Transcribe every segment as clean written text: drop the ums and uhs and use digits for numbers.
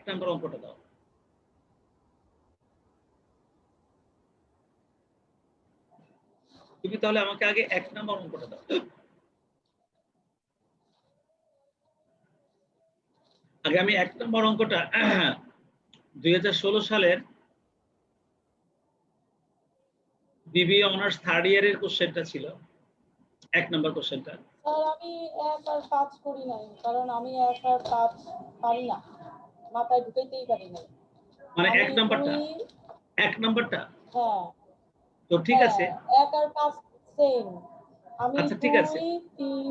নম্বর অঙ্কটা দাও। তুমি তাহলে আমাকে আগে 1 নম্বর অঙ্কটা দাও। আগে আমি 1 নম্বর অঙ্কটা 2016 সালের বিবিএ অনার্স 3rd ইয়ারের কোশ্চেনটা ছিল, 1 নম্বর কোশ্চেনটা। স্যার আমি 1 আর 5 করি নাই, কারণ আমি 1 আর 5 পারি না, মাথায় ঢুকাইতেই পারি না। মানে 1 নম্বরটা? হ্যাঁ। তো ঠিক আছে, 1 আর 5 সেম। আমি আচ্ছা ঠিক আছে, 2, 3,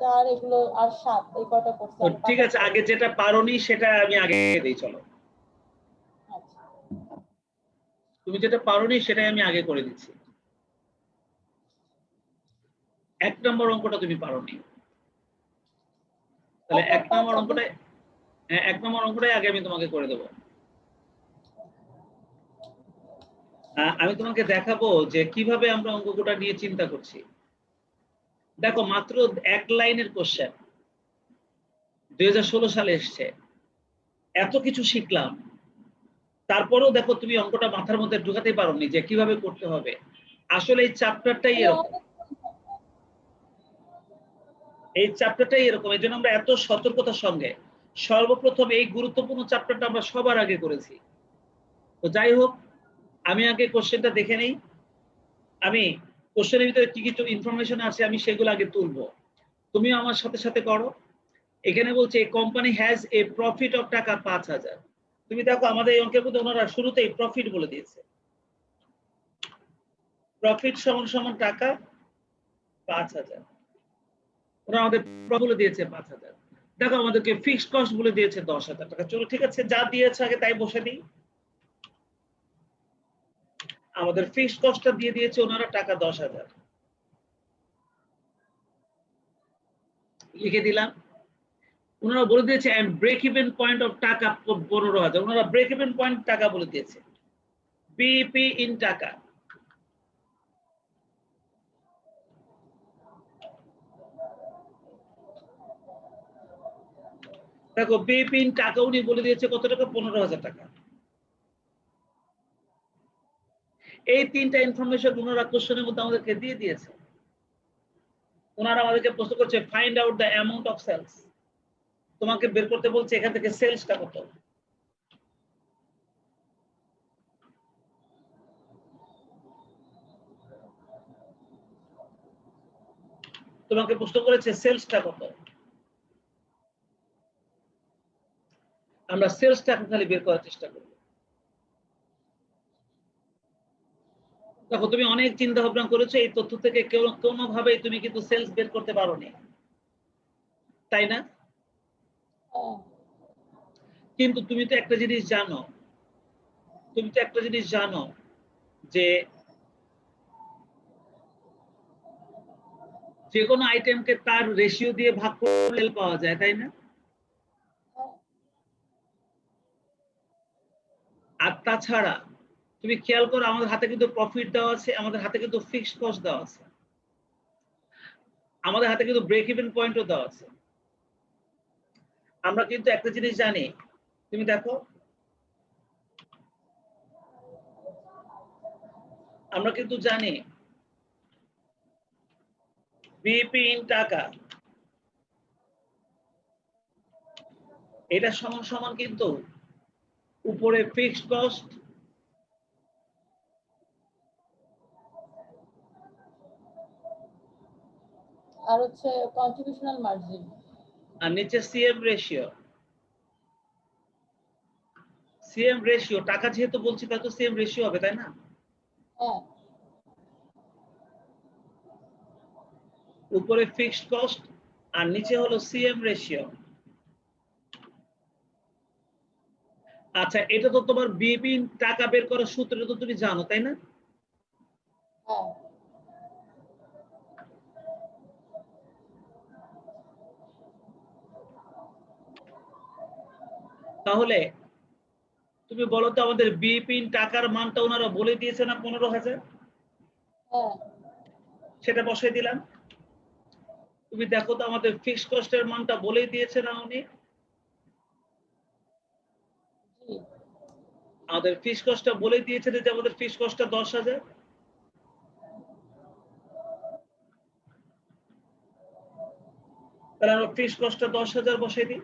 4 এগুলো আর 7 এই কয়টা করছি। তো ঠিক আছে, আগে যেটা পারোনি সেটা আমি আগে দেই, চলো। আচ্ছা, তুমি যেটা পারোনি সেটাই আমি আগে করে দিচ্ছি। 1 নম্বর অঙ্কটা তুমি পারোনি, তাহলে 1 নম্বর অঙ্কটাই, হ্যাঁ 1 নম্বর অঙ্কটাই আগে আমি তোমাকে করে দেব। আমি তোমাকে দেখাবো যে কিভাবে আমরা অঙ্কটা নিয়ে চিন্তা করছি। দেখো মাত্র 1 লাইনের কোশ্চেন, 2016 সালে এসছে, এত কিছু শিখলাম, তারপরেও দেখো তুমি অঙ্কটা মাথার মধ্যে ঢুকাতেই পারোনি যে কিভাবে করতে হবে। আসলে এই চ্যাপ্টারটাই এরকম, এই জন্য আমরা এত সতর্কতার সঙ্গে সর্বপ্রথম এই গুরুত্বপূর্ণ চ্যাপ্টারটা আমরা সবার আগে করেছি। তো যাই হোক, আমি আগে কোশ্চেনটা দেখে নেই। আমি কোশ্চেনের ভিতরে কি কিছু ইনফরমেশন আছে আমি সেগুলো আগে তুলবো, তুমিও আমার সাথে সাথে করো। এখানে বলছে company has a profit of টাকা 5000। তুমি দেখো আমাদের এই অঙ্কের মধ্যে ওনারা শুরুতেই প্রফিট বলে দিয়েছে, প্রফিট সমান সমান টাকা 5000। ওরা আমাদের বলে দিয়েছে 5000। দেখো আমাদেরকে ফিক্সড কস্ট বলে দিয়েছে 10,000 টাকা। চলো ঠিক আছে, যা দিয়েছে আগে তাই বসে দিই। আমাদের ফিক্সড কস্টটা দিয়ে দিয়েছে ওনারা টাকা 10,000, লিখে দিলাম। ওনারা বলে দিয়েছে and break even point of টাকা 15,000। ওনারা ব্রেক ইভেন পয়েন্ট টাকা বলে দিয়েছে, বিপি ইন টাকা। দেখো বিপি ইন টাকা উনি বলে দিয়েছে কত টাকা, 15,000 টাকা। এই 3টা ইনফরমেশন ওনারা কোশ্চেনের মধ্যে আমাদেরকে দিয়ে দিয়েছে। ওনারা আমাদেরকে প্রশ্ন করছে find out the amount of sales. তোমাকে বের করতে বলছে এখান থেকে সেলসটা কত। তোমাকে প্রশ্ন করেছে সেলসটা কত। আমরা সেলসটা খালি বের করার চেষ্টা করব। দেখো তুমি অনেক চিন্তা ভাবনা করেছো, এই তথ্য থেকে কোনোভাবেই তুমি কিন্তু সেলস বের করতে পারোনি, তাই না? কিন্তু তুমি তো একটা জিনিস জানো, যে যে কোনো আইটেমকে তার রেশিও দিয়ে ভাগ করলে পাওয়া যায়, তাই না? আর তাছাড়া তুমি খেয়াল করো আমাদের হাতে কিন্তু প্রফিট দেওয়া আছে, আমাদের হাতে কিন্তু ফিক্সড কস্ট দেওয়া আছে, আমাদের হাতে কিন্তু ব্রেক ইভেন পয়েন্টও দেওয়া আছে। আমরা কিন্তু একটা জিনিস জানি, তুমি দেখো আমরা কিন্তু জানি বিপি ইন টাকা এটা সমান সমান কিন্তু উপরে ফিক্সড কস্ট আর হচ্ছে কন্ট্রিবিউশনাল মার্জিন, আর নিচে সিএম রেশিও। সিএম রেশিও টাকা যেহেতু বলছি তাই তো সিএম রেশিও হবে, তাই না? হ্যাঁ। উপরে ফিক্সড কস্ট আর নিচে হলো সিএম রেশিও। আচ্ছা, এটা তো তোমার বিপি টাকা বের করার সূত্রটা তো তুমি জানো, তাই না? হ্যাঁ। তাহলে তুমি বলো তো আমাদের বিপি টাকার মানটা ওনারা বলে দিয়েছে না 15,000? হ্যাঁ। সেটা বসাই দিলাম। তুমি দেখো তো আমাদের ফিক্সড কস্টের মানটা বলেই দিয়েছে না উনি? জি। আমাদের ফিক্সড কস্টটা বলে দিয়েছে যে আমাদের ফিক্সড কস্টটা 10,000। তাহলে আমরা ফিক্সড কস্টটা 10,000 বসাই দিই।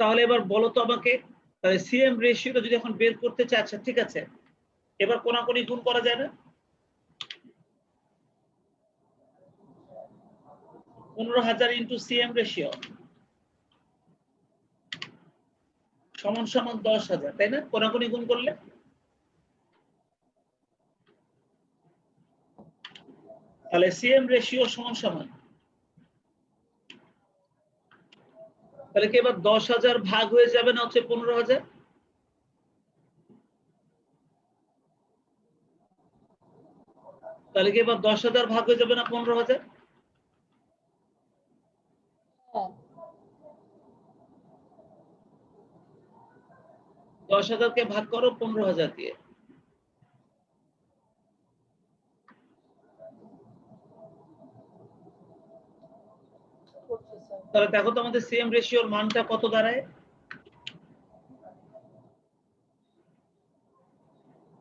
তাহলে এবার বলো তো আমাকে, তাহলে সিএম রেশিওটা যদি এখন বের করতে চাই, আচ্ছা ঠিক আছে, এবার কোনাকুনি গুণ করা যায় না? 15,000 ইন্টু সিএম রেশিও সমান সমান 10,000, তাই না? কোনাকুনি গুণ করলে তাহলে সিএম রেশিও সমান সমান, তাহলে কি এবার 10,000 ভাগ হয়ে যাবে না হচ্ছে 15,000? তাহলে কি এবার 10,000 ভাগ হয়ে যাবে না 15,000? হ্যাঁ। 10,000 কে ভাগ করো 15,000 দিয়ে। করছি স্যার। তাহলে দেখো তো আমাদের সিএম রেশিওর মানটা কত দাঁড়ায়?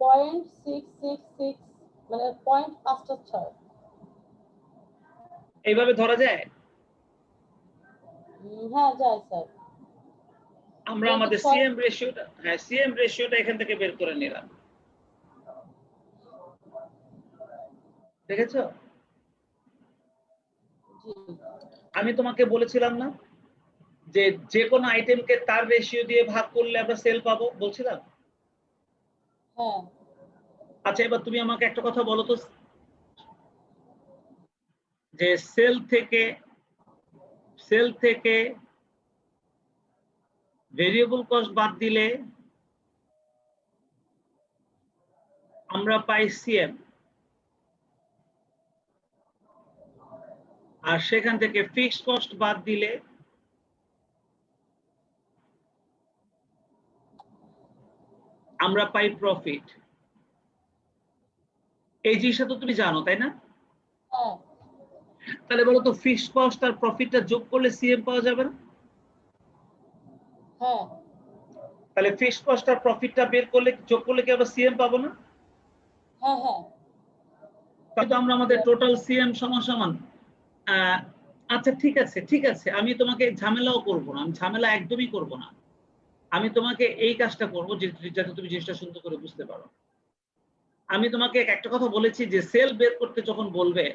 0.666 মানে 0.56। এইভাবে ধরা যায়? হ্যাঁ যায় স্যার। আমরা যেহেতু আমাদের সিএম রেশিওটা, হ্যাঁ সিএম রেশিওটা এখান থেকে বের করে নিলাম। দেখেছো? জি। আমি তোমাকে বলেছিলাম না যে যে কোনো আইটেমকে তার রেশিও দিয়ে ভাগ করলে আমরা সেল পাবো, বলছিলাম। হ্যাঁ। আচ্ছা এবার তুমি আমাকে একটা কথা বলো তো, যে সেল থেকে ভেরিয়েবল কস্ট বাদ দিলে আমরা পাই সিএম, আর সেখান থেকে ফিক্সড কস্ট বাদ দিলে আমরা পাই প্রফিট। এই জিনিসটা তো তুমি জানো, তাই না? হ্যাঁ। তাহলে বলো তো ফিক্সড কস্ট আর প্রফিটটা যোগ করলে সিএম পাওয়া যাবে না? হ্যাঁ। তাহলে ফিক্সড কস্ট আর প্রফিটটা বের করলে, যোগ করলে কি আমরা সিএম পাবো না? হ্যাঁ। হ্যাঁ। তাহলে আমরা আমাদের টোটাল সিএম সমান সমান, আচ্ছা ঠিক আছে, আমি তোমাকে ঝামেলাও করব না, আমি ঝামেলা একদমই করব না। আমি তোমাকে এই কাজটা করবো যাতে তুমি জিনিসটা সুন্দর করে বুঝতে পারো। আমি তোমাকে একটা কথা বলেছি যে সেল বের করতে যখন বলবে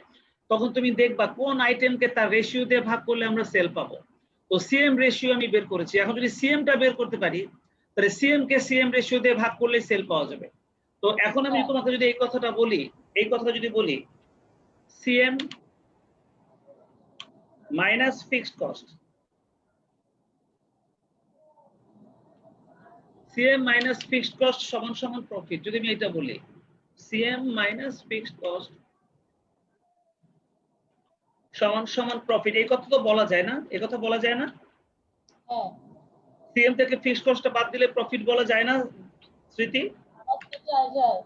তখন তুমি দেখবা কোন আইটেমকে তার রেশিও দিয়ে ভাগ করলে আমরা সেল পাবো। তো সিএম রেশিও আমি বের করেছি। এখন যদি সিএমটা বের করতে পারি তাহলে সিএম কে সিএম রেশিও দিয়ে ভাগ করলে সেল পাওয়া যাবে। তো এখন আমি হ্যাঁ। তোমাকে যদি এই কথাটা বলি, CM minus fixed cost, CM minus fixed cost সমান সমান প্রফিট, যদি আমি এটা বলি সিএম মাইনাস ফিক্সড কস্ট সমান সমান প্রফিট, এই কথা তো বলা যায় না? এই কথা বলা যায় না? হ্যাঁ। সিএম থেকে ফিক্সড কস্টটা বাদ দিলে প্রফিট বলা যায় না স্মৃতি? যায় যায়।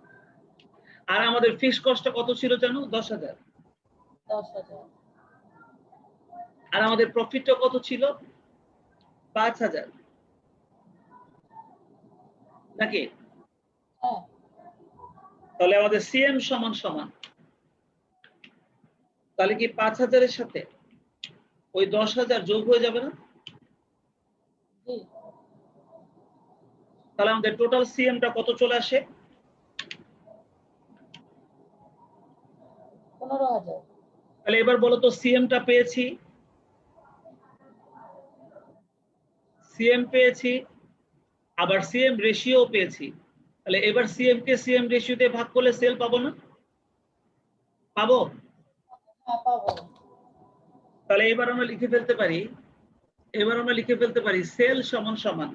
আর আমাদের ফিক্সড কস্টটা কত ছিল জানো? 10,000। 10,000। আর আমাদের প্রফিটটা কত ছিল? 5,000 নাকি? হ্যাঁ। তাহলে আমাদের সিএম সমান সমান, তাহলে কি 5,000 এর সাথে ওই 10,000 যোগ হয়ে যাবে না? জি। তাহলে আমাদের টোটাল সিএমটা কত চলে আসে? 15,000। তাহলে এবার বলো তো সিএমটা পেয়েছি, আবার সিএম রেশিও পেয়েছি। তাহলে এবার সিএম কে সিএম রেশিও দিয়ে ভাগ করলে সেল পাবো না? পাবো। হ্যাঁ পাবো। তাহলে এবার আমরা লিখে ফেলতে পারি সেল সমান সমান,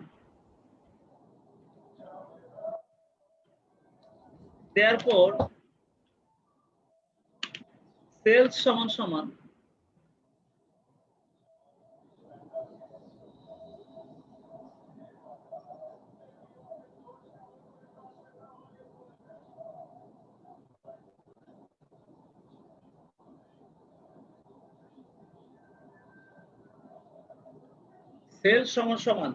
therefore সেলস সমান সমান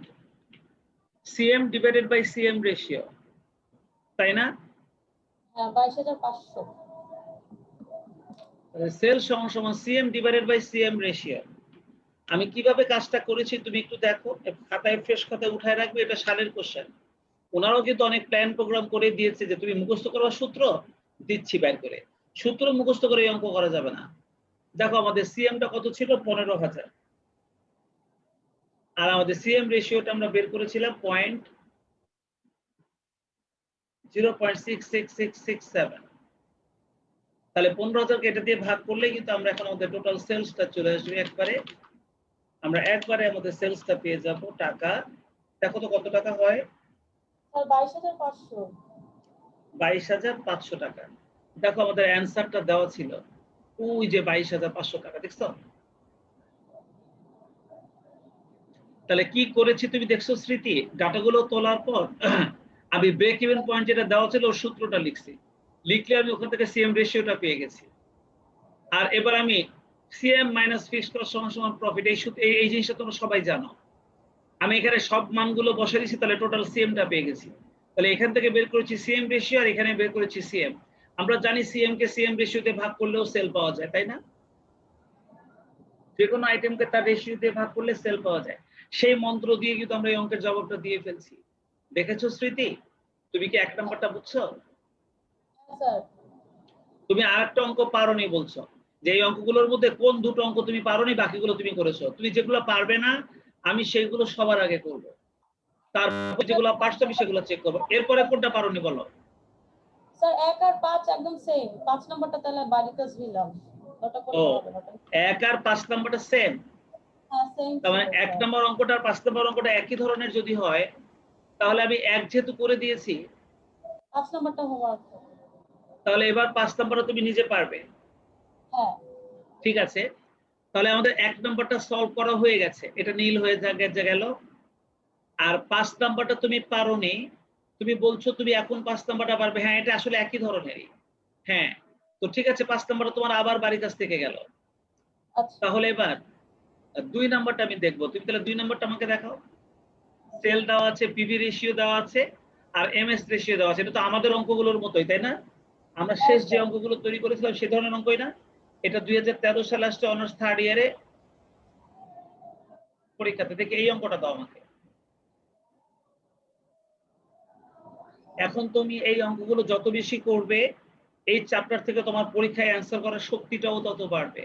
CM divided by CM ratio, তাই না? হ্যাঁ 22,500। সেল সমান সমান CM divided by CM ratio. আমি কিভাবে কাজটা করেছি তুমি একটু দেখো, খাতায় ফ্রেশ খাতায় উঠায় রাখবে, এটা সালের কোশ্চেন। ওনারাও কিন্তু অনেক প্ল্যান প্রোগ্রাম করে দিয়েছে যে তুমি মুখস্থ করবার সূত্র দিচ্ছি বের করে, সূত্র মুখস্থ করে এই অঙ্ক করা যাবে না। দেখো আমাদের সিএমটা কত ছিল, 15,000, আর আমাদের সিএম রেশিওটা আমরা বের করেছিলাম 0.66667। তাহলে 15,000কে এটা দিয়ে ভাগ করলে কিন্তু আমরা এখন আমাদের টোটাল সেলসটা চলে আসবে একবারে, আমরা একবারে আমাদের সেলসটা পেয়ে যাব টাকা। দেখো তো কত টাকা হয়, স্যার 22,500। 22,500 টাকা। দেখো আমাদের অ্যান্সারটা দেওয়া ছিল ওই যে 22,500 টাকা, দেখছো? তাহলে কি করেছি তুমি দেখছো স্মৃতি, ডাটাগুলো তোলার পর আমি ব্রেক ইভেন পয়েন্ট যেটা দেওয়া ছিল ওর সূত্রটা লিখছি, লিখলে আমি ওখান থেকে সিএম রেশিওটা পেয়ে গেছি। আর এবার আমি সিএম মাইনাস ফিক্সড কস্ট সমান সমান প্রফিট, এই জিনিসটা তোমরা সবাই জানো। আমি এখানে সব মানগুলো বসে দিয়েছি, তাহলে টোটাল সিএমটা পেয়ে গেছি। তাহলে এখান থেকে বের করেছি সিএম রেশিও, আর এখানে বের করেছি সিএম। আমরা জানি সিএম কে সিএম রেশিওতে ভাগ করলেও সেল পাওয়া যায়, তাই না? যে কোনো আইটেমকে তার রেশিও দিয়ে ভাগ করলে সেল পাওয়া যায়। সেই মন্ত্র দিয়ে কিন্তু আমরা এই অঙ্কের জবাবটা দিয়ে ফেলছি। দেখেছো স্মৃতি, তুমি কি 1 নাম্বারটা বুঝছো? হ্যাঁ স্যার। তুমি আরেকটা অঙ্ক পারোনি বলছো, যে এই অঙ্কগুলোর মধ্যে কোন দুটো অঙ্ক তুমি পারোনি, বাকিগুলো তুমি করেছো। তুমি যেগুলো পারবে না আমি সেগুলো সবার আগে করব, তারপর যেগুলো পারছো আমি সেগুলো চেক করবো। এরপরে কোনটা পারোনি বলো? স্যার 1 আর 5 একদম সেম। 5 নাম্বারটা তাহলে বাড়ি কাজ নিলাম, ওটা ও, করতে হবে না। 1 আর 5 নাম্বারটা সেম। হ্যাঁ সেম তার ছিল মানে 1 স্যার। নম্বর অঙ্কটা আর 5 নম্বর অঙ্কটা একই ধরনের যদি হয়, তাহলে আমি 1 যেহেতু করে দিয়েছি, 5 নাম্বারটা হোমওয়ার্ক। তাহলে এবার 5 নম্বরটা তুমি নিজে পারবে। হ্যাঁ ঠিক আছে, তাহলে আমাদের 1 নম্বরটা সলভ করা হয়ে গেছে, এটা নীল হয়ে গেল। আর 5 নাম্বারটা তুমি পারোনি, তুমি বলছো তুমি এখন 5 নাম্বারটা পারবে। হ্যাঁ, এটা আসলে একই ধরনেরই। হ্যাঁ, তো ঠিক আছে, 5 নাম্বারটা তোমার আবার বাড়ির কাছ থেকে গেল। আচ্ছা। তাহলে এবার 2 নাম্বারটা আমি দেখবো, তুমি তাহলে 2 নাম্বারটা আমাকে দেখাও। সেল দেওয়া আছে, পিভি রেশিও দেওয়া আছে, আর এমএস রেশিও দেওয়া আছে। এটা তো আমাদের অঙ্কগুলোর মতোই, তাই না? আমরা হ্যাঁ শেষ যে স্যার। অঙ্কগুলো তৈরি করেছিলাম সে ধরনের অঙ্কই না? এটা 2013 সালে আসছে অনার্স 3rd ইয়ারে পরীক্ষাতে। দেখে এই অঙ্কটা দাও আমাকে। এখন তুমি এই অঙ্কগুলো যত বেশি করবে, এই চ্যাপ্টার থেকে তোমার পরীক্ষায় অ্যান্সার করার শক্তিটাও তত বাড়বে।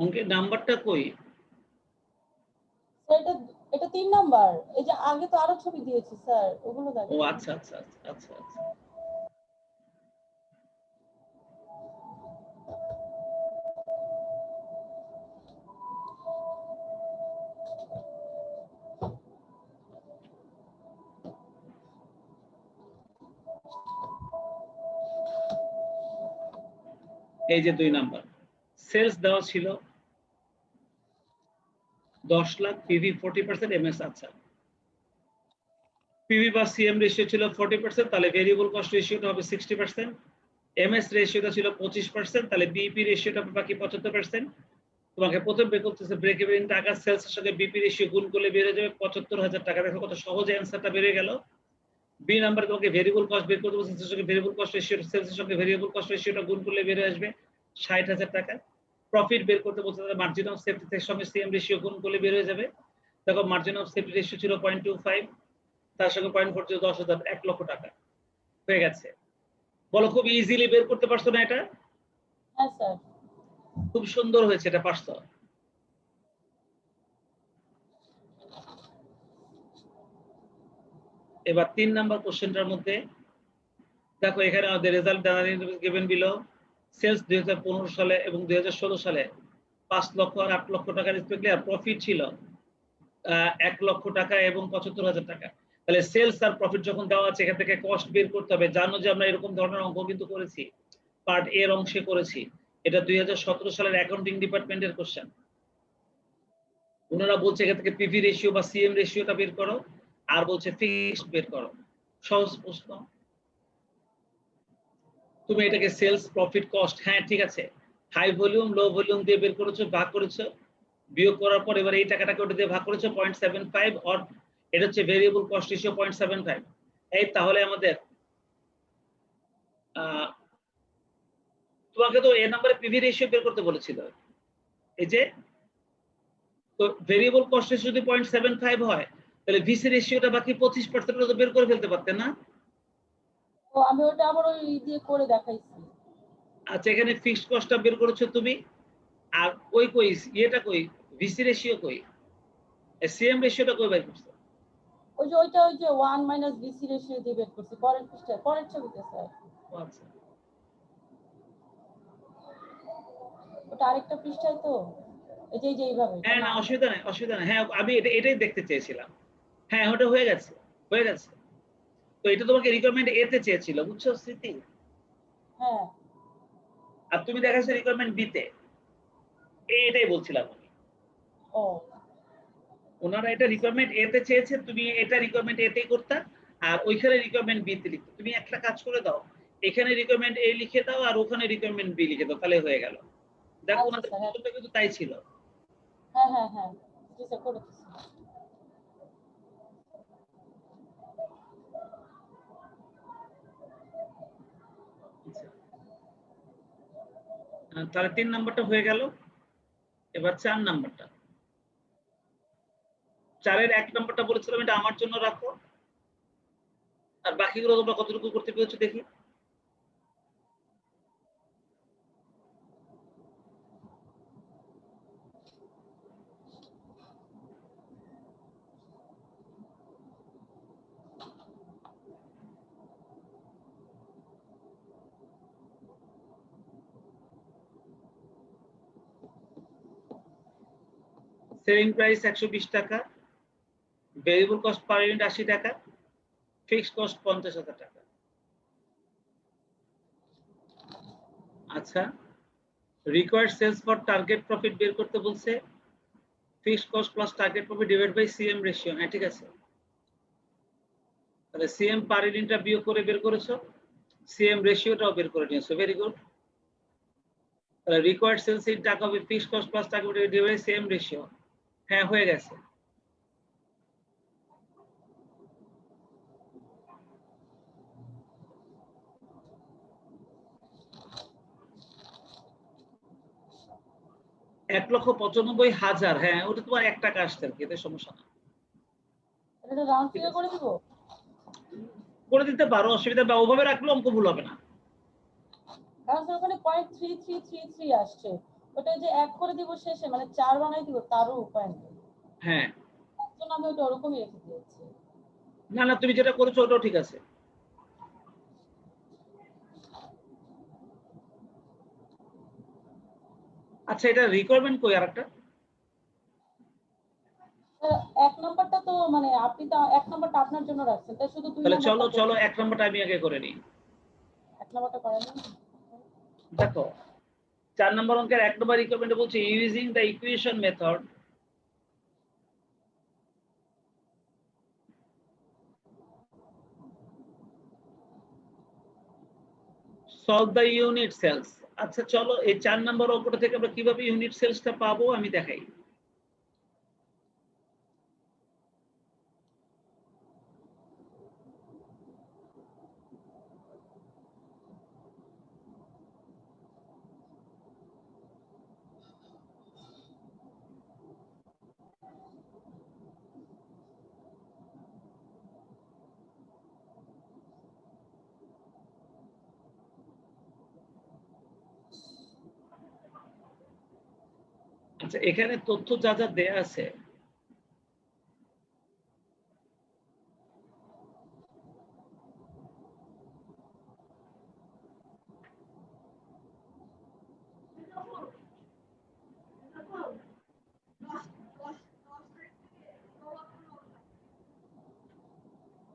অঙ্কের নাম্বারটা কই? স্যার এটা এটা 3 নাম্বার। এই যে আগে তো আরো ছবি দিয়েছি স্যার, ওগুলো ও দেখেন। আচ্ছা আচ্ছা আচ্ছা আচ্ছা আচ্ছা। এই যে 2 নাম্বার সেলস দেওয়া ছিল 10 লাখ, পিভি 40%, এমএস। আচ্ছা, পিভি বা সিএম রেশিও ছিল 40%, তাহলে ভেরিয়েবল কস্ট রেশিওটা হবে 60%, এমএস রেশিওটা ছিল 25%, তাহলে বিইপি রেশিওটা বাকি 75%। তোমাকে প্রথম বের করতেছে ব্রেক ইভেন টাকা, সেলসের সঙ্গে বিপি রেশিও গুণ করলে বের হয়ে যাবে 75,000 টাকা। দেখো কত সহজে অ্যান্সারটা বেরিয়ে গেল। বি নাম্বারে তোমাকে ভেরিয়েবল কস্ট বের করতে বলছে, সেলসের সঙ্গে ভেরিয়েবল কস্ট রেশিও, সেলসের সঙ্গে ভেরিয়েবল কস্ট রেশিওটা গুণ করলে বের হয়ে আসবে 60,000 টাকা। প্রফিট বের করতে বলছে, মার্জিন অফ সেফটি এর সঙ্গে সিএম রেশিও গুণ করলে বের হয়ে যাবে। দেখো মার্জিন অফ সেফটি রেশিও ছিল 0.25, তার সঙ্গে 0.4 10,000, 1 লক্ষ টাকা হয়ে গেছে। বলো খুব ইজিলি বের করতে পারছো না এটা? হ্যাঁ স্যার। খুব সুন্দর হয়েছে, এটা পারছো। এবার 3 নাম্বার কোশ্চেনটার মধ্যে দেখো এখানে আমাদের রেজাল্ট গিভেন বিলো। সেলস 2015 সালে এবং 2016 সালে 5 লক্ষ আর 8 লক্ষ টাকা রেসপেক্টলি, আর প্রফিট ছিল 1 লক্ষ টাকা এবং 75,000 টাকা। তাহলে সেলস আর প্রফিট যখন দেওয়া আছে, এখান থেকে কস্ট বের করতে হবে। জানো যে আমরা এরকম ধরনের অঙ্ক কিন্তু করেছি, পার্ট এর অংশে করেছি। এটা 2017 সালের অ্যাকাউন্টিং ডিপার্টমেন্টের কোশ্চেন। ওনারা বলছে এখান থেকে পিভি রেশিও বা সিএম রেশিওটা বের করো, আর বলছে ফিক্সড বের করো। সহজ প্রশ্ন। তুমি এটাকে সেলস, প্রফিট, কস্ট, হ্যাঁ ঠিক আছে, হাই ভলিউম লো ভলিউম দিয়ে বের করেছো, ভাগ করেছো, বিয়োগ করার পর এবার এই টাকাটাকে ওটা দিয়ে ভাগ করেছো 0.75, অর এটা হচ্ছে ভেরিয়েবল কস্ট রেশিও 0.75। এই তাহলে আমাদের তোমাকে তো এ নম্বরে পিভি রেশিও বের করতে বলেছিল। এই যে তো ভেরিয়েবল কস্ট রেশিও যদি 0.75 হয়, তাহলে ভিসি রেশিওটা বাকি 25% তো বের করে ফেলতে পারতেন না? তো আমি ওটা আবার ওই দিয়ে করে দেখাইছি। আচ্ছা, এখানে ফিক্সড কস্টটা বের করেছো তুমি, আর ওই কই ইয়েটা কই, ভিসি রেশিও কই, সিএম রেশিওটা কই বের করছো? ওই যে ওই যে 1 - বিসি রেশিও দিয়ে বের করছি পরের পৃষ্ঠায়, পরের ছবিতে স্যার। আচ্ছা, ওটা আরেকটা পৃষ্ঠায় তো, এই যে এইভাবে। হ্যাঁ না অসুবিধা নাই, অসুবিধা নাই। হ্যাঁ আমি এটাই দেখতে চেয়েছিলাম। হ্যাঁ ওটা হয়ে গেছে, হয়ে গেছে। তো এটা তোমাকে রিকোয়ারমেন্ট এ তে চেয়েছিল, বুঝছো স্মৃতি? হ্যাঁ। আর তুমি দেখাচ্ছ রিকোয়ারমেন্ট বি তে। এটাই বলছিলাম আমি। ও ওনারা এটা রিকোয়ারমেন্ট এ তে চেয়েছে, তুমি এটা রিকোয়ারমেন্ট এ তেই করতা, আর ওইখানে রিকোয়ারমেন্ট বি তে লিখতে। তুমি একটা কাজ করে দাও, এখানে রিকোয়ারমেন্ট এ লিখে দাও আর ওখানে রিকোয়ারমেন্ট বি লিখে দাও, তাহলে হয়ে গেল। দেখো আচ্ছা ওনাদের স্যার। প্রশ্নটা কিন্তু তাই ছিল। হ্যাঁ হ্যাঁ হ্যাঁ, জি স্যার করে দিচ্ছি। তাহলে 3 নাম্বারটা হয়ে গেল। এবার 4 নাম্বারটা। 4-এর 1 নাম্বারটা বলেছিলাম এটা আমার জন্য রাখো, আর বাকিগুলো তোমরা কতটুকু করতে পেরেছো দেখি। সেলিং প্রাইস 120 টাকা, ভেরিয়েবল কস্ট পার ইউনিট 80 টাকা, ফিক্সড কস্ট 50,000 টাকা। আচ্ছা, required sales for target profit বের করতে বলছে, fixed cost plus target profit divide by CM ratio. হ্যাঁ ঠিক আছে, তাহলে সিএম পার ইউনিটটা বিয়োগ করে বের করেছো, সিএম রেশিওটাও বের করে নিয়েছো, ভেরি গুড। তাহলে রিকোয়ার্ড সেলস ইন টাকা হবে fixed cost plus target profit divide by CM ratio. হ্যাঁ হয়ে গেছে। এক লক্ষ 95,000, হ্যাঁ ওটা তোমার 1 টাকা আসছে আর কি, এতে সমস্যা না। এটা রাউন্ড ফিগার করে দিব? করে দিতে পারো, অসুবিধা বা ওভাবে রাখলে অঙ্ক ভুল হবে না। কারণ স্যার ওখানে 0.3333 আসছে, ওটা যে এক করে দিব শেষে, মানে 4 বানাই দিব, তারও উপায় নেই। হ্যাঁ একজন আমি ওটা ওরকমই রেখে দিয়েছি। না না, তুমি যেটা করেছো ওটাও ঠিক আছে। আচ্ছা, এটা রিকোয়ারমেন্ট কই আরেকটা? এক নাম্বারটা তো মানে আপনি তো এক নাম্বারটা আপনার জন্য রাখছেন, তাই শুধু 2 তাহলে চলো নাম্বারটা 1 নাম্বারটা আমি আগে করে নিই। এক নাম্বারটা করেন। দেখো 4 নম্বর অঙ্কের 1 নম্বর রিকোয়ারমেন্টে বলছে using the equation method solve the unit sales. আচ্ছা চলো এই 4 নম্বর অঙ্কটা থেকে আমরা কিভাবে ইউনিট সেলসটা পাবো আমি দেখাই। আচ্ছা এখানে তথ্য যা যা দেয়া আছে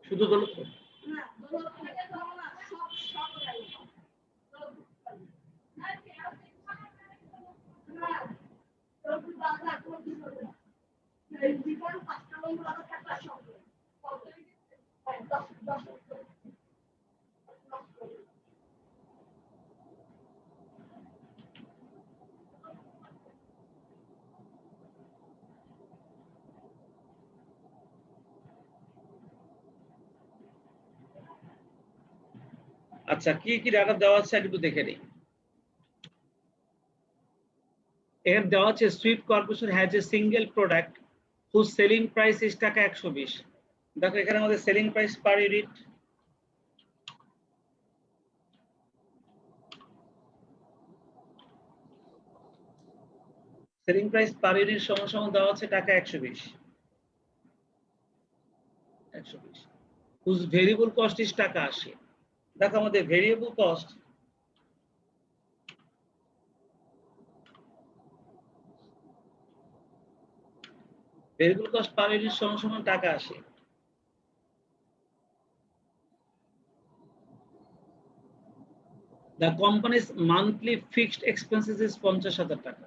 শুধু বলো তো। আচ্ছা কি কি ডাটা দেওয়া আছে একটু দেখে নিই। এখানে দেওয়া আছে Swift corporation has a single product whose selling price is টাকা 120। দেখো এখানে আমাদের সেলিং প্রাইস পার ইউনিট সমান সমান দেওয়া আছে টাকা 120 হুজ ভেরিয়েবল কস্ট ইজ টাকা 80। দেখো আমাদের ভেরিয়েবল কস্ট পার ইউনিট সমান সমান টাকা 80। The company's monthly fixed expenses is 50,000 টাকা।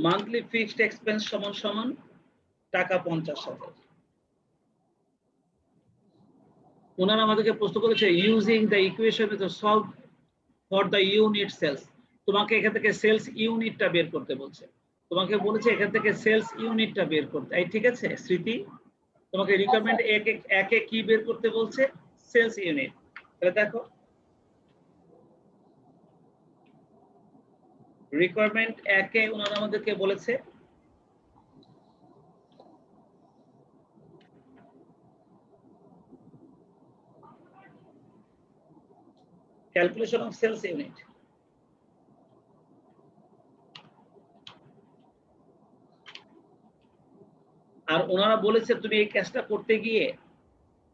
মান্থলি ফিক্সড এক্সপেন্স সমান সমান টাকা 50,000। ওনারা আমাদেরকে প্রশ্ন করেছে using the equation to solve for the unit sales. তোমাকে এখান থেকে সেলস ইউনিটটা বের করতে বলছে। তোমাকে বলেছে এখান থেকে সেলস ইউনিটটা বের করতে। এই ঠিক আছে স্মৃতি, তোমাকে রিকোয়ারমেন্ট একে কি বের করতে বলছে? Sales unit. তাহলে দেখো রিকোয়ারমেন্ট একে ওনারা আমাদেরকে বলেছে ক্যালকুলেশন অফ সেলস ইউনিট। আর ওনারা বলেছে তুমি এই কাজটা করতে গিয়ে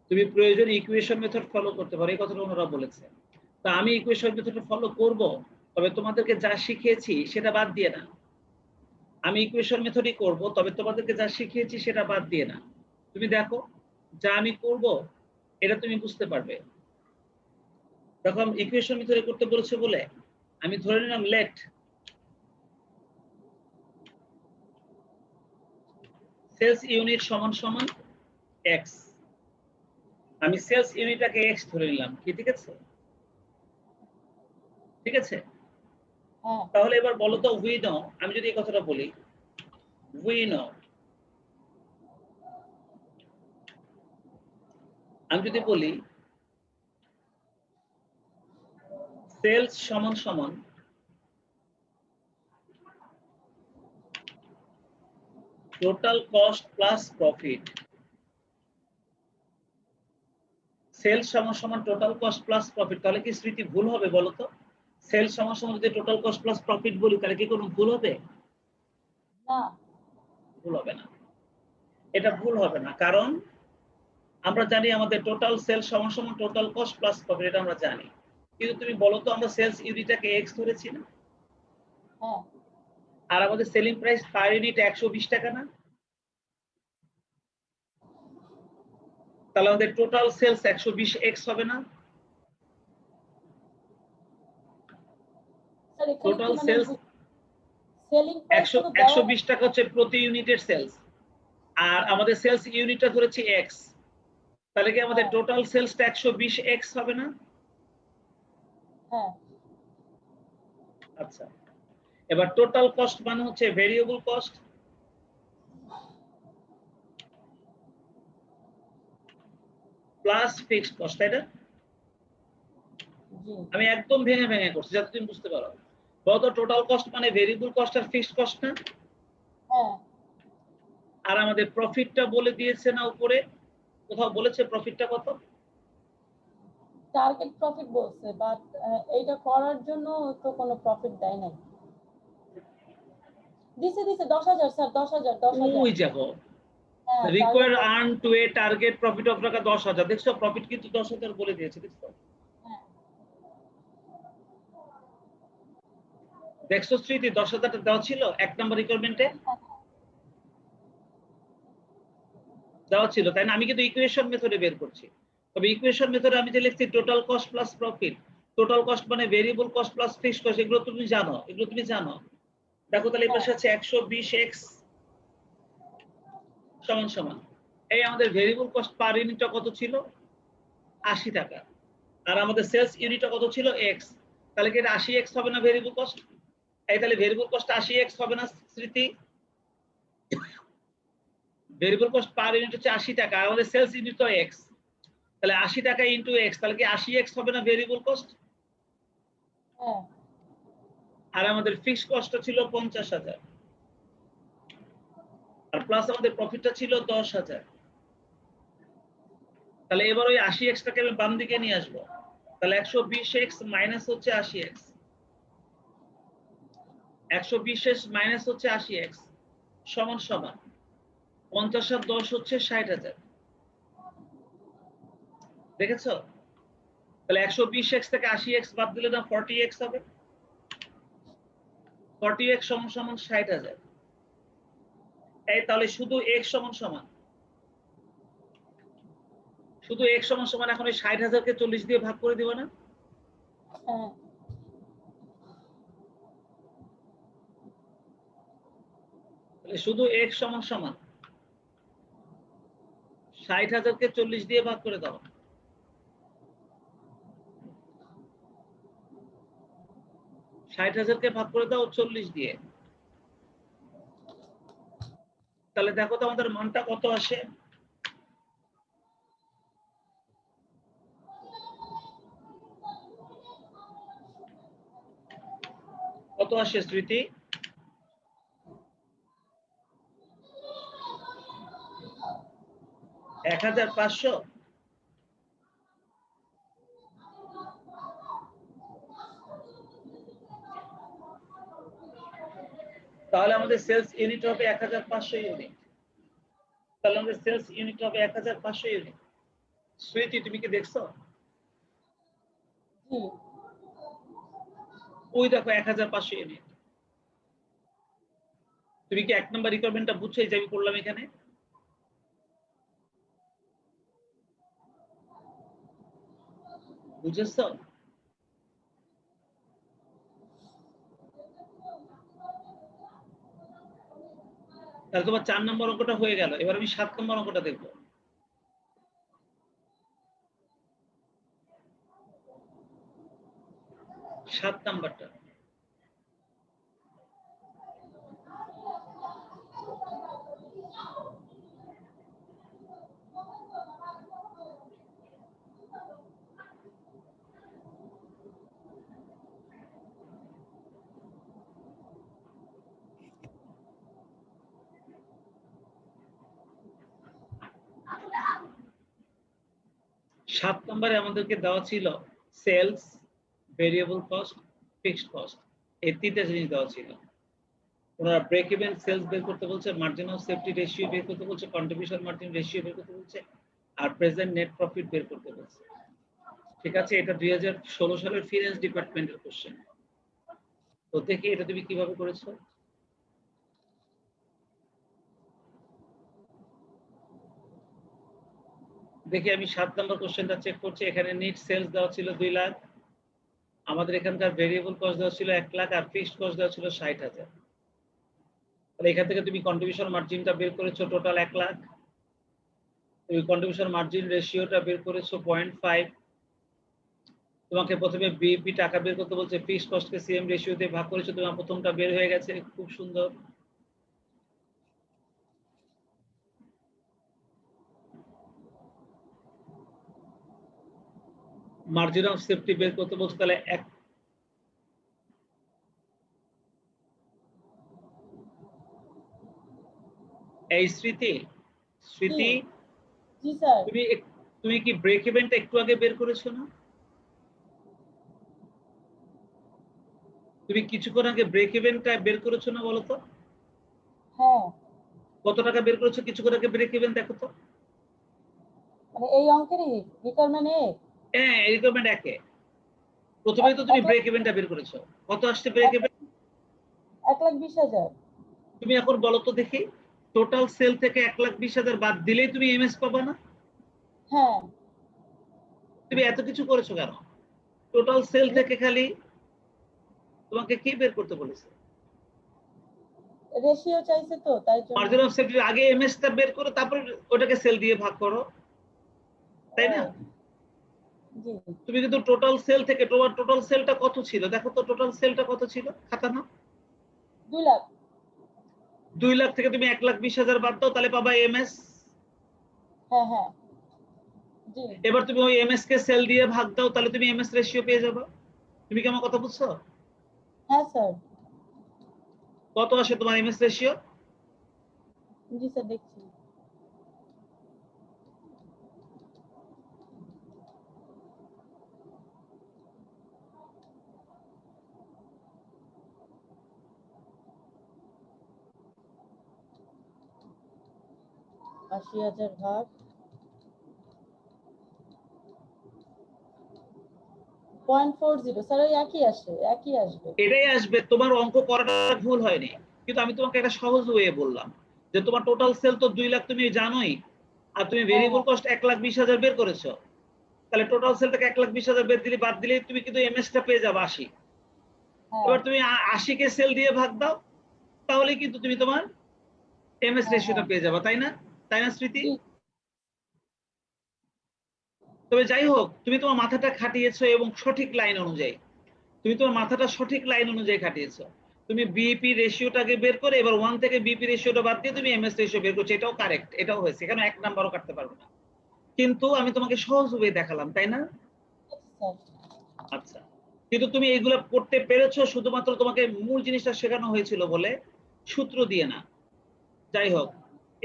তুমি প্রয়োজনে ইকুয়েশন মেথড ফলো করতে পারো, এই কথাটা ওনারা বলেছে। তা আমি ইকুয়েশন মেথড ফলো করব, তবে তোমাদেরকে যা শিখিয়েছি সেটা বাদ দিয়ে না। আমি ইকুয়েশন মেথডই করব, তবে তোমাদেরকে যা শিখিয়েছি সেটা বাদ দিয়ে না। তুমি দেখো যা আমি করব এটা তুমি বুঝতে পারবে। দেখো আমি ইকুয়েশন মেথডে করতে বলেছে বলে আমি ধরে নিলাম লেট সেলস ইউনিট সমান সমান এক্স। আমি সেলস ইউনিটটাকে এক্স ধরে নিলাম, কি ঠিক আছে? ঠিক আছে, তাহলে এবার বলো তো উই নো, আমি যদি এই কথাটা বলি উই নো, আমি যদি বলি সেলস সমান সমান total cost plus profit. Sales সমান সমান টোটাল কস্ট প্লাস প্রফিট, তাহলে কি স্মৃতি ভুল হবে বলো তো? সেলস সমান সমান যদি টোটাল কস্ট প্লাস প্রফিট বলি তাহলে কি কোনো ভুল হবে? না, ভুল হবে না। এটা ভুল হবে না, কারণ আমরা জানি আমাদের টোটাল সেলস সমান সমান টোটাল কস্ট প্লাস প্রফিট, এটা আমরা জানি। কিন্তু তুমি বলো তো আমরা সেলস ইউনিটটাকে এক্স ধরেছি না? আর আমাদের সেলিং প্রাইস পার ইউনিট 120 টাকা না? তাহলে আমাদের টোটাল সেলস 120x হবে না? স্যার এখানে টোটাল কি মানে সেলস সেলিং প্রাইস 120 টাকা হচ্ছে প্রতি ইউনিটের সেলস, আর আমাদের সেলস ইউনিটটা ধরেছি x, তাহলে কি আমাদের টোটাল সেলসটা 120x হবে না? হ্যাঁ। আচ্ছা, এবার টোটাল কস্ট মানে হচ্ছে variable cost plus fixed cost, তাই না? জি আমি একদম ভেঙে ভেঙে করছি যাতে তুমি বুঝতে পারো। বলত টোটাল কস্ট মানে ভেরিয়েবল কস্ট আর ফিক্সড কস্ট না? হ্যাঁ। আর আমাদের প্রফিটটা বলে দিয়েছে না উপরে, কোথাও বলেছে প্রফিটটা কত? টার্গেট প্রফিট বলছে, বাট এইটা করার জন্য তো কোনো প্রফিট দেয় নাই। দিছে 10,000 স্যার, 10,000 ওই দেখো, হ্যাঁ require target. Earn to a target profit of টাকা 10,000, দেখছো প্রফিট কিন্তু 10,000 বলে দিয়েছে, দেখছো? হ্যাঁ দেখছো স্মৃতি 10,000 দেওয়া ছিল 1 নম্বর রিকোয়ারমেন্টে দেওয়া ছিল, তাই না? আমি কিন্তু ইকুয়েশন মেথডে বের করছি, তবে ইকুয়েশন মেথডে আমি যে লিখছি total cost plus profit, total cost মানে variable cost plus fixed cost, এগুলো তুমি জানো, এগুলো তুমি জানো। দেখো তাহলে এই পাশে আছে 120x সমান সমান, এই আমাদের ভেরিয়েবল কস্ট পার ইউনিটটা কত ছিল? 80 টাকা, আর আমাদের সেলস ইউনিটটা কত ছিল? x, তাহলে কি এটা 80x হবে না ভেরিয়েবল কস্ট? এই তাহলে ভেরিয়েবল কস্ট 80x হবে না স্মৃতি? ভেরিয়েবল কস্ট পার ইউনিট হচ্ছে 80 টাকা, আর আমাদের সেলস ইউনিট তো x, তাহলে 80 টাকা ইনটু x, তাহলে কি 80x হবে না ভেরিয়েবল কস্ট? হ্যাঁ। আর আমাদের ফিক্সড কস্টটা ছিল 50,000, আর প্লাস আমাদের প্রফিটটা ছিল 10,000। তাহলে এবার ওই 80x টাকে আমি বাম দিকে নিয়ে আসবো, তাহলে 120x মাইনাস হচ্ছে 80x, 120x মাইনাস হচ্ছে 80x সমান সমান 50 আর 10 হচ্ছে 60,000, দেখেছো? তাহলে 120x থেকে 80x বাদ দিলে না 40x হবে, 40x সমান সমান 60,000। এই তাহলে শুধু x সমান সমান, শুধু x সমান সমান এখন এই 60,000 কে 40 দিয়ে ভাগ করে দিব না? হ্যাঁ তাহলে শুধু x সমান সমান 60,000 কে 40 দিয়ে ভাগ করে দাও, 60,000 কে ভাগ করে দাও 40 দিয়ে, তাহলে দেখো তো আমাদের মানটা কত আসে? কত আসে স্মৃতি? 1,500? তাহলে আমাদের সেলস ইউনিট হবে 1,500 ইউনিট, তাহলে আমাদের সেলস ইউনিট হবে 1,500 ইউনিট। স্মৃতি তুমি কি দেখছো? জি ওই দেখো 1,500 ইউনিট। তুমি কি 1 নম্বর রিকোয়ারমেন্টটা বুঝছো যে আমি করলাম এখানে? বুঝেছো? তাহলে তোমার 4 নম্বর অঙ্কটা হয়ে গেল, এবার আমি 7 নম্বর অঙ্কটা দেখবো। 7 নাম্বারটা, সাত নম্বরে আমাদেরকে দেওয়া ছিল sales, variable cost, fixed cost, এই তিনটা জিনিস দেওয়া ছিল। ওনারা ব্রেক ইভেন সেলস বের করতে বলছে, মার্জিন অফ সেফটি রেশিও বের করতে বলছে, কন্ট্রিবিউশন মার্জিন রেশিও বের করতে বলছে, আর প্রেজেন্ট নেট প্রফিট বের করতে বলছে। ঠিক আছে, এটা 2016 সালের ফিনান্স ডিপার্টমেন্টের কোশ্চেন। তো দেখি এটা তুমি কিভাবে করেছো। দেখি আমি 7 নম্বর কোশ্চেনটা চেক করছি। এখানে নিট সেলস দেওয়া ছিল 2 লাখ। আমাদের এখানকার ভেরিয়েবল কস্ট দেওয়া ছিল 1 লাখ আর ফিক্সড কস্ট দেওয়া ছিল 60,000। তাহলে এখান থেকে তুমি কন্ট্রিবিউশন মার্জিনটা বের করেছো টোটাল 1 লাখ। তুমি কন্ট্রিবিউশন মার্জিন রেশিওটা বের করেছো 0.5। তোমাকে প্রথমে বিইপি টাকা বের করতে বলছে, ফিক্সড কস্টকে সিএম রেশিও দিয়ে ভাগ করেছো, তোমার প্রথমটা বের হয়ে গেছে, খুব সুন্দর। মার্জিন অফ সেফটি বের করতে বলছে, তাহলে এই স্মৃতি জি স্যার। তুমি কি ব্রেক ইভেনটা একটু আগে বের করেছো না? তুমি কিছুক্ষণ আগে ব্রেক ইভেনটা বের করেছো না বলো তো? হ্যাঁ। কত টাকা বের করেছো কিছুক্ষণ আগে ব্রেক ইভেন দেখো তো। মানে এই অঙ্কেরই রিকোয়ারমেন্ট এ? হ্যাঁ, রিকোয়ারমেন্ট একে প্রথমেই তো তুমি ব্রেক ইভেনটা বের করেছো। কত আসছে ব্রেক ইভেন? 1,20,000। তুমি এখন বলো তো দেখি, টোটাল সেল থেকে 1,20,000 বাদ দিলেই তুমি এমএস পাবা না? হ্যাঁ। তুমি এত কিছু করেছো কেন? টোটাল সেল থেকে খালি তোমাকে কি বের করতে বলেছে? রেশিও চাইছে তো তাই জন্য। মার্জিন অফ সেফটি আগে এমএস টা বের করো, তারপর ওটাকে সেল দিয়ে ভাগ করো, তাই না? জি। তুমি কিন্তু টোটাল সেল থেকে, তোমার টোটাল সেলটা কত ছিল দেখো তো, টোটাল সেলটা কত ছিল খাতা না? 2 লাখ। 2 লাখ থেকে তুমি 1,20,000 বাদ দাও, তাহলে পাবা এমএস। হ্যাঁ হ্যাঁ। জি। এবার তুমি ওই এমএস কে সেল দিয়ে ভাগ দাও, তাহলে তুমি এমএস রেশিও পেয়ে যাবে। তুমি কি আমার কথা বুঝছো? হ্যাঁ স্যার। কত আসে তোমার এমএস রেশিও? জি স্যার দেখছি। $80,000 ভাগ 0.40। স্যার ওই একই আসবে। এটাই আসবে, তোমার অঙ্ক করাটা ভুল হয়নি, কিন্তু আমি তোমাকে একটা সহজ ওয়ে বললাম যে তোমার টোটাল সেল তো 2 লাখ তুমি জানোই, আর তুমি ভেরিয়েবল কস্ট 1,20,000 বের করেছো, তাহলে টোটাল সেল থেকে 1,20,000 বের দিলে বাদ দিলে তুমি কিন্তু এমএস টা পেয়ে যাবে 80। হ্যাঁ এবার তুমি 80 কে সেল দিয়ে ভাগ দাও, তাহলে কিন্তু তুমি তোমার এমএস হ্যাঁ রেশিওটা পেয়ে যাবে, তাই না? তাই না স্মৃতি? জি। তবে যাই হোক, তুমি তোমার মাথাটা খাটিয়েছো এবং সঠিক লাইন অনুযায়ী, তুমি তোমার মাথাটা সঠিক লাইন অনুযায়ী খাটিয়েছো। তুমি বিইপি রেশিওটাকে বের করে এবার 1 থেকে বিইপি রেশিওটা বাদ দিয়ে তুমি এমএস রেশিও বের করছো, এটাও কারেক্ট, এটাও হয়েছে, এখানে 1 নাম্বারও কাটতে পারবে না। কিন্তু আমি তোমাকে সহজ ওয়ে দেখালাম, তাই না? স্যার। আচ্ছা, কিন্তু তুমি এগুলো করতে পেরেছো শুধুমাত্র তোমাকে মূল জিনিসটা শেখানো হয়েছিল বলে, সূত্র দিয়ে না। যাই হোক,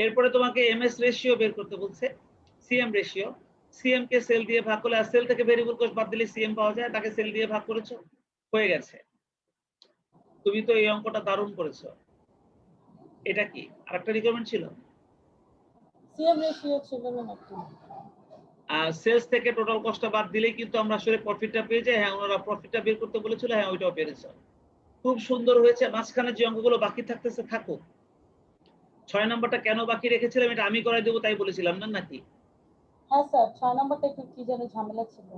এরপরে তোমাকে এমএস রেশিও বের করতে বলছে, সিএম রেশিও। সিএম কে সেল দিয়ে ভাগ করলে, আর সেল থেকে ভেরিয়েবল কস্ট বাদ দিলে সিএম পাওয়া যায়, তাকে সেল দিয়ে ভাগ করেছো, হয়ে গেছে। তুমি তো এই অঙ্কটা দারুণ করেছো। এটা কি আরেকটা রিকোয়ারমেন্ট ছিল? সিএম রেশিও ছিল না নাকি? আর সেলস থেকে টোটাল কস্টটা বাদ দিলেই কিন্তু আমরা আসলে প্রফিটটা পেয়ে যাই। হ্যাঁ, ওনারা প্রফিটটা বের করতে বলেছিল, হ্যাঁ ওইটাও পেরেছো। খুব সুন্দর হয়েছে। মাঝখানে যে অঙ্কগুলো বাকি থাকতেছে থাকুক। 6 নাম্বারটা কেন বাকি রেখেছিলাম এটা আমি করাই দেবো তাই বলেছিলাম না নাকি? হ্যাঁ স্যার 6 নাম্বারটা একটু কি যেন ঝামেলা ছিল।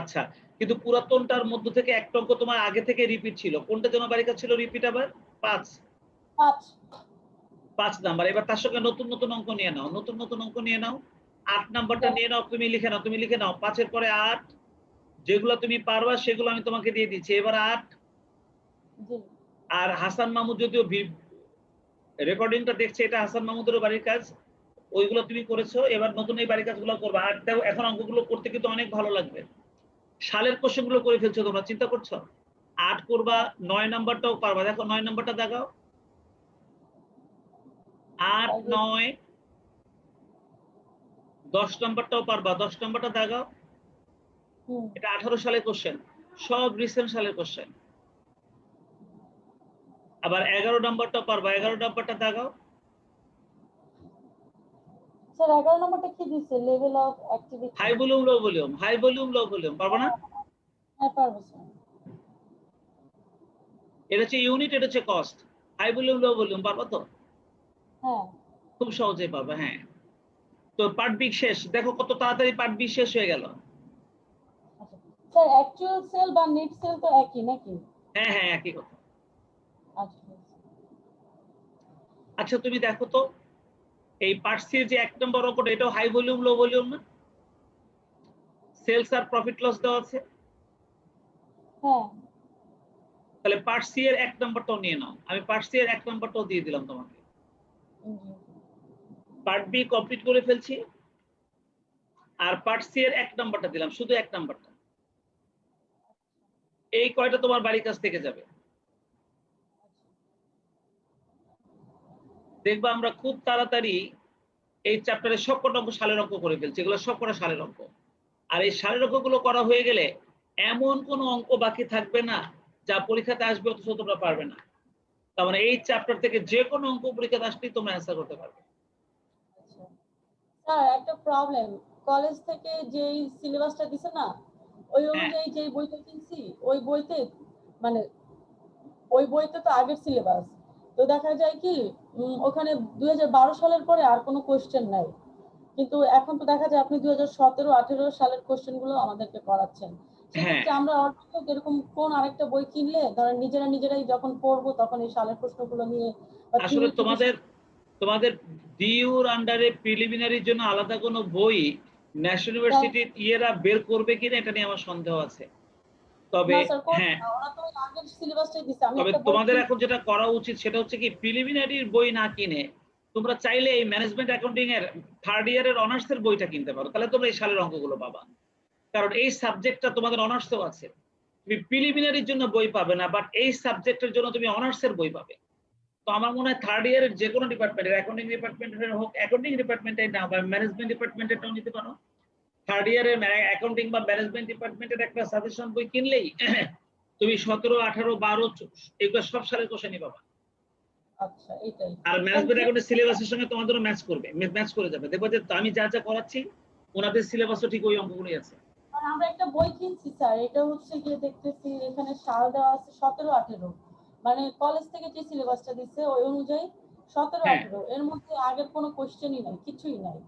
আচ্ছা, কিন্তু পুরাতনটার মধ্য থেকে একটা অঙ্ক তোমার আগে থেকে রিপিট ছিল, কোনটা যেন বারিকা ছিল রিপিট আবার? 5 5 নাম্বার। এবার তার সঙ্গে নতুন নতুন অঙ্ক নিয়ে নাও, নতুন নতুন অঙ্ক নিয়ে নাও। 8 নাম্বারটা নিয়ে নাও, তুমি লিখে নাও, তুমি লিখে নাও 5 এর পরে 8, যেগুলো তুমি পারবা সেগুলো আমি তোমাকে দিয়ে দিচ্ছি। এবার 8। জি। আর হাসান মাহমুদ যদিও রেকর্ডিংটা দেখছে, এটা হাসান মাহমুদেরও বাড়ির কাজ, ওইগুলো তুমি করেছো। এবার নতুন এই বাড়ির কাজগুলো করবা। আর দেখো এখন অঙ্কগুলো করতে কিন্তু অনেক ভালো লাগবে। সালের কোশ্চেন গুলো করে ফেলছো তোমরা, চিন্তা করছো? 8 করবা, 9 নাম্বারটাও পারবা। দেখো 9 নাম্বারটা দেখাও, 8 9 10 নাম্বারটাও পারবা, 10 নাম্বারটা দেখাও। এটা 18 সালের কোশ্চেন, সব রিসেন্ট সালের কোশ্চেন। আবার 11 নাম্বারটাও পারবা, 11 নাম্বারটা দেখাও। স্যার 11 নাম্বারটা কি দিছে? Level of activity. High volume low volume, high volume low volume, পারবা না? হ্যাঁ পারবো স্যার। এটা হচ্ছে ইউনিট, এটা হচ্ছে cost. High volume low volume পারবা তো? হ্যাঁ। খুব সহজেই পারবা। হ্যাঁ, তো পার্ট বি শেষ, দেখো কত তাড়াতাড়ি পার্ট বি শেষ হয়ে গেল। আচ্ছা স্যার অ্যাকচুয়াল সেল বা নেট সেল তো একই নাকি? হ্যাঁ হ্যাঁ একই কথা। আচ্ছা আচ্ছা তুমি দেখো তো এই পার্ট সি এর যে 1 নম্বর অঙ্কটা, এটাও হাই ভলিউম লো ভলিউম না? সেলস আর প্রফিট লস দেওয়া আছে। হ্যাঁ তাহলে পার্ট সি এর 1 নম্বরটাও নিয়ে নাও, আমি পার্ট সি এর 1 নম্বরটাও দিয়ে দিলাম তোমাকে। জি পার্ট বি কমপ্লিট করে ফেলছি, আর পার্ট সি এর 1 নম্বরটা দিলাম, শুধু 1 নম্বরটা। এই কয়টা তোমার বাড়ির কাছ থেকে যাবে, দেখবা আমরা খুব তাড়াতাড়ি এই চ্যাপ্টারের সবকটা অঙ্ক সালের অঙ্ক করে ফেলছি, এগুলো সবকটা সালের অঙ্ক। আর এই সালের অঙ্কগুলো করা হয়ে গেলে এমন কোনো অঙ্ক বাকি থাকবে না যা পরীক্ষাতে আসবে অথচ তোমরা পারবে না। তার মানে এই চ্যাপ্টার থেকে যে কোনো অঙ্ক পরীক্ষাতে আসলেই তোমরা অ্যান্সার করতে পারবে। আচ্ছা স্যার একটা প্রবলেম, কলেজ থেকে যেই সিলেবাসটা দিছে না ওই হ্যাঁ অনুযায়ী যেই বইটা কিনছি ওই বইতে মানে ওই বইতে তো আগের সিলেবাস, তো দেখা যায় কি ওখানে 2012 সালের পরে আর কোনো কোশ্চেন নাই, কিন্তু এখন তো দেখা যায় আপনি 2017-18 সালের কোশ্চেন গুলো আমাদেরকে করাচ্ছেন। হ্যাঁ সেক্ষেত্রে আমরা অল্প এরকম কোন আরেকটা বই কিনলে ধরেন নিজেরাই যখন পড়বো তখন এই সালের প্রশ্নগুলো নিয়ে বা আসলে থিওরি তোমাদের ডিইউর আন্ডারে প্রিলিমিনারির জন্য আলাদা কোনো বই ন্যাশনাল ইউনিভার্সিটির ইয়েরা বের করবে কিনা এটা নিয়ে আমার সন্দেহ আছে। তবে না স্যার হ্যাঁ, ওরা তো আগের সিলেবাসটাই দিছে। আমি তবে একটা বই তোমাদের এখন যেটা করা উচিত সেটা হচ্ছে কি, প্রিলিমিনারির বই না কিনে তোমরা চাইলে এই ম্যানেজমেন্ট অ্যাকাউন্টিং এর 3rd ইয়ারের অনার্স এর বইটা কিনতে পারো, তাহলে তোমরা এই সালের অঙ্কগুলো পাবা। কারণ এই সাবজেক্টটা তোমাদের অনার্সেও আছে। তুমি প্রিলিমিনারির জন্য বই পাবে না, বাট এই সাবজেক্টের জন্য তুমি অনার্সের বই পাবে। তো আমার মনে হয় 3rd ইয়ারের যে কোনো ডিপার্টমেন্টের, অ্যাকাউন্টিং ডিপার্টমেন্টের হোক, অ্যাকাউন্টিং ডিপার্টমেন্টের না বা ম্যানেজমেন্ট ডিপার্টমেন্টেরটাও নিতে পারো। 3rd ইয়ারের অ্যাকাউন্টিং বা ম্যানেজমেন্ট ডিপার্টমেন্টের একটা সাজেশন বই কিনলেই তুমি 17, 18, 12 এগুলো সব সালের কোশ্চেনই পাবা। আচ্ছা এটাই। আর ম্যানেজমেন্ট অ্যাকাউন্টের সিলেবাসের সঙ্গে তোমাদেরও ম্যাচ করবে, ম্যাচ করে যাবে। দেখো যে আমি যা যা করাচ্ছি ওনাদের সিলেবাসও ঠিক ওই অঙ্কগুলোই আছে। আর আমরা একটা বই কিনছি স্যার, এটা হচ্ছে গিয়ে দেখতেছি এখানে সাল দেওয়া আছে 17-18, মানে কলেজ থেকে যে সিলেবাসটা দিচ্ছে ওই অনুযায়ী 17-18, হ্যাঁ এর মধ্যে আগের কোনো কোশ্চেনই নাই, কিছুই নাই।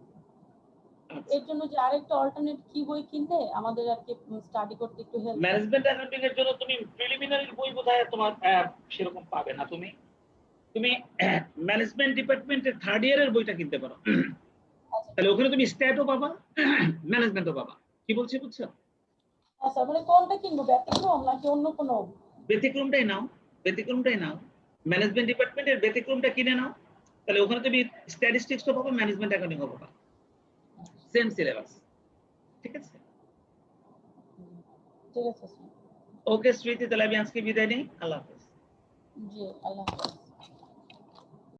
আচ্ছা, এর জন্য যে আরেকটা অল্টারনেট কি বই কিনলে আমাদের আর কি স্টাডি করতে একটু হেল্প হবে। ম্যানেজমেন্ট অ্যাকাউন্টিং এর জন্য তুমি প্রিলিমিনারি বই বোধহয় তোমার সেরকম পাবে না। তুমি তুমি ম্যানেজমেন্ট ডিপার্টমেন্টের 3rd ইয়ারের বইটা কিনতে পারো, আচ্ছা তাহলে ওখানে তুমি স্ট্যাটও পাবা ম্যানেজমেন্টও পাবা। কি বলছি বুঝছো? আচ্ছা মানে কোনটা কিনবো, ব্যতিক্রম নাকি অন্য কোনো? ব্যতিক্রমটাই নাও, ব্যতিক্রমটাই নাও। ম্যানেজমেন্ট ডিপার্টমেন্টের ব্যতিক্রমটা কিনে নাও, তাহলে ওখানে তুমি স্ট্যাটিস্টিক্সও পাবা, ম্যানেজমেন্ট অ্যাকাউন্টিংও পাবা, সেম সিলেবাস। ঠিক আছে, ঠিক আছে স্যার। ওকে স্মৃতি, তাহলে আমি আজকে বিদায় নিই। আল্লাহ হাফেজ। জি আল্লাহ হাফেজ।